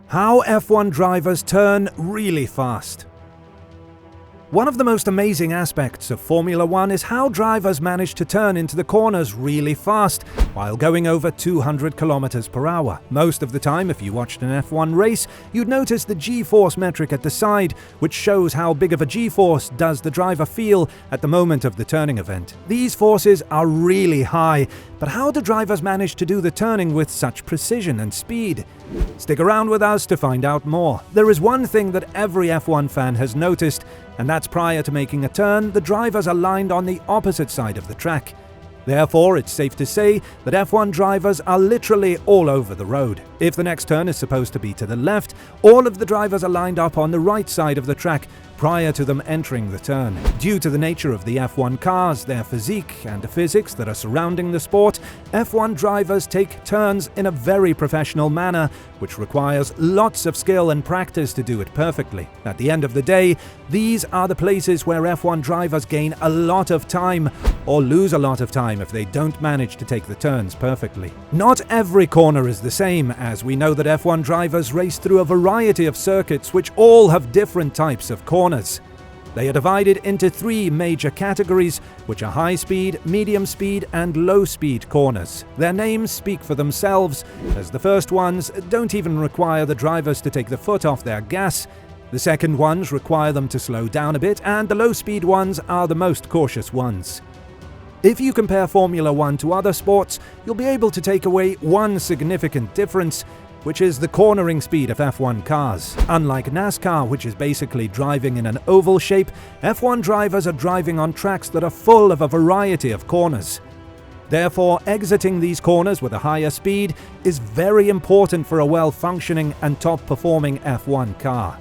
How F1 drivers turn really fast. One of the most amazing aspects of Formula One is how drivers manage to turn into the corners really fast while going over 200 kilometers per hour. Most of the time, if you watched an F1 race, you'd notice the G-force metric at the side, which shows how big of a G-force does the driver feel at the moment of the turning event. These forces are really high, but how do drivers manage to do the turning with such precision and speed? Stick around with us to find out more. There is one thing that every F1 fan has noticed, and that's prior to making a turn, the drivers are lined on the opposite side of the track. Therefore, it's safe to say that F1 drivers are literally all over the road. If the next turn is supposed to be to the left, all of the drivers are lined up on the right side of the track prior to them entering the turn. Due to the nature of the F1 cars, their physique, and the physics that are surrounding the sport, F1 drivers take turns in a very professional manner, which requires lots of skill and practice to do it perfectly. At the end of the day, these are the places where F1 drivers gain a lot of time, or lose a lot of time if they don't manage to take the turns perfectly. Not every corner is the same, as we know that F1 drivers race through a variety of circuits which all have different types of corners. They are divided into three major categories, which are high speed, medium speed, and low speed corners. Their names speak for themselves, as the first ones don't even require the drivers to take the foot off their gas. The second ones require them to slow down a bit, and the low speed ones are the most cautious ones. If you compare Formula One to other sports, you'll be able to take away one significant difference, which is the cornering speed of F1 cars. Unlike NASCAR, which is basically driving in an oval shape, F1 drivers are driving on tracks that are full of a variety of corners. Therefore, exiting these corners with a higher speed is very important for a well-functioning and top-performing F1 car.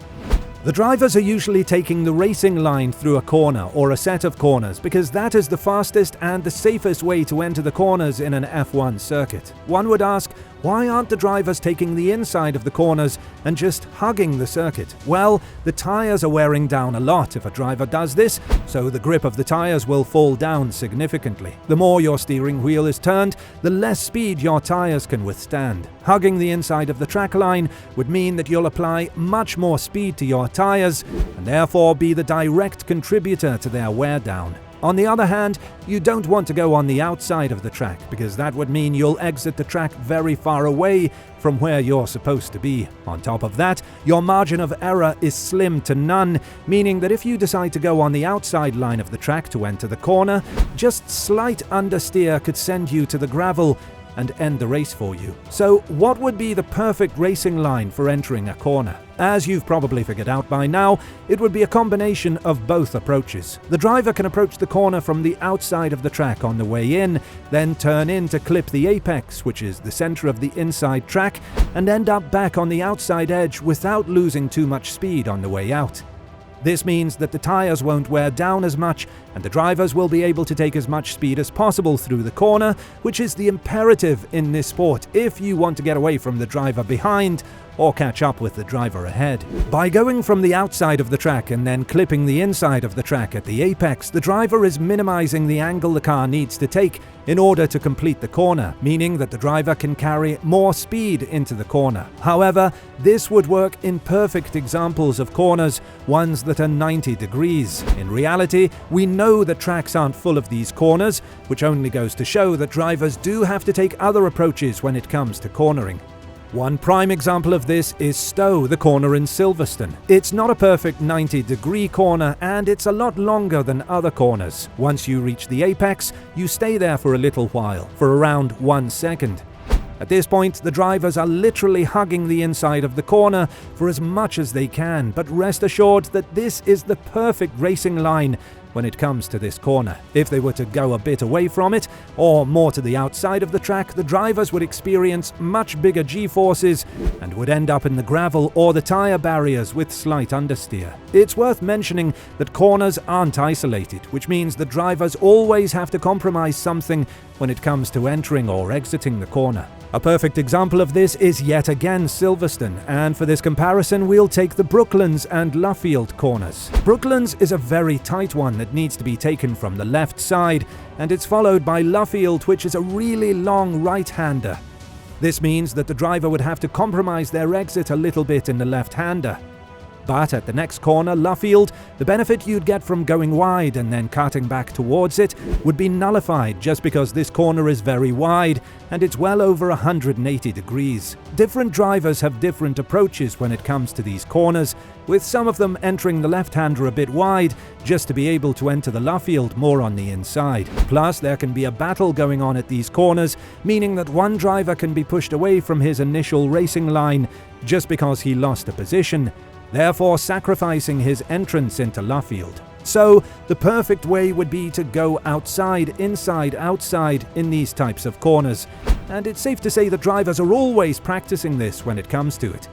The drivers are usually taking the racing line through a corner or a set of corners because that is the fastest and the safest way to enter the corners in an F1 circuit. One would ask, why aren't the drivers taking the inside of the corners and just hugging the circuit? Well, the tires are wearing down a lot if a driver does this, so the grip of the tires will fall down significantly. The more your steering wheel is turned, the less speed your tires can withstand. Hugging the inside of the track line would mean that you'll apply much more speed to your tires and therefore be the direct contributor to their wear down. On the other hand, you don't want to go on the outside of the track because that would mean you'll exit the track very far away from where you're supposed to be. On top of that, your margin of error is slim to none, meaning that if you decide to go on the outside line of the track to enter the corner, just slight understeer could send you to the gravel and end the race for you. So what would be the perfect racing line for entering a corner? As you've probably figured out by now, it would be a combination of both approaches. The driver can approach the corner from the outside of the track on the way in, then turn in to clip the apex, which is the center of the inside track, and end up back on the outside edge without losing too much speed on the way out. This means that the tires won't wear down as much, and the drivers will be able to take as much speed as possible through the corner, which is the imperative in this sport if you want to get away from the driver behind or catch up with the driver ahead. By going from the outside of the track and then clipping the inside of the track at the apex, the driver is minimizing the angle the car needs to take in order to complete the corner, meaning that the driver can carry more speed into the corner. However, this would work in perfect examples of corners, ones that are 90 degrees. In reality, we know that tracks aren't full of these corners, which only goes to show that drivers do have to take other approaches when it comes to cornering. One prime example of this is Stowe, the corner in Silverstone. It's not a perfect 90-degree corner, and it's a lot longer than other corners. Once you reach the apex, you stay there for a little while, for around 1 second. At this point, the drivers are literally hugging the inside of the corner for as much as they can, but rest assured that this is the perfect racing line when it comes to this corner. If they were to go a bit away from it, or more to the outside of the track, the drivers would experience much bigger G-forces and would end up in the gravel or the tire barriers with slight understeer. It's worth mentioning that corners aren't isolated, which means that drivers always have to compromise something when it comes to entering or exiting the corner. A perfect example of this is yet again Silverstone, and for this comparison we'll take the Brooklands and Luffield corners. Brooklands is a very tight one that needs to be taken from the left side, and it's followed by Luffield, which is a really long right-hander. This means that the driver would have to compromise their exit a little bit in the left-hander. But at the next corner, Luffield, the benefit you'd get from going wide and then cutting back towards it would be nullified just because this corner is very wide and it's well over 180 degrees. Different drivers have different approaches when it comes to these corners, with some of them entering the left-hander a bit wide just to be able to enter the Luffield more on the inside. Plus, there can be a battle going on at these corners, meaning that one driver can be pushed away from his initial racing line just because he lost a position, therefore sacrificing his entrance into Luffield. So, the perfect way would be to go outside, inside, outside in these types of corners, and it's safe to say that drivers are always practicing this when it comes to it.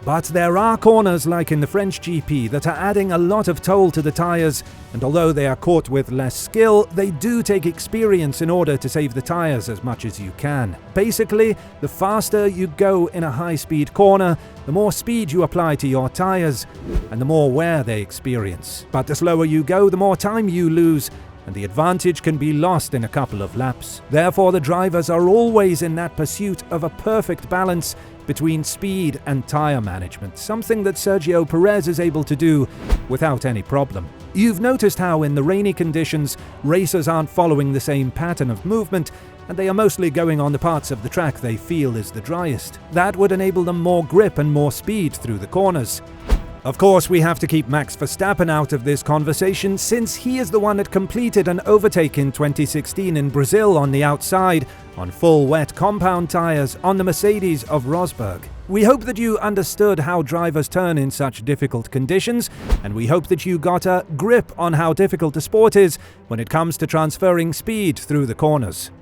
But there are corners like in the French GP that are adding a lot of toll to the tyres, and although they are caught with less skill, they do take experience in order to save the tyres as much as you can. Basically, the faster you go in a high-speed corner, the more speed you apply to your tyres, and the more wear they experience. But the slower you go, the more time you lose, and the advantage can be lost in a couple of laps. Therefore, the drivers are always in that pursuit of a perfect balance between speed and tyre management, something that Sergio Perez is able to do without any problem. You've noticed how in the rainy conditions, racers aren't following the same pattern of movement, and they are mostly going on the parts of the track they feel is the driest. That would enable them more grip and more speed through the corners. Of course, we have to keep Max Verstappen out of this conversation, since he is the one that completed an overtake in 2016 in Brazil on the outside, on full wet compound tyres on the Mercedes of Rosberg. We hope that you understood how drivers turn in such difficult conditions, and we hope that you got a grip on how difficult the sport is when it comes to transferring speed through the corners.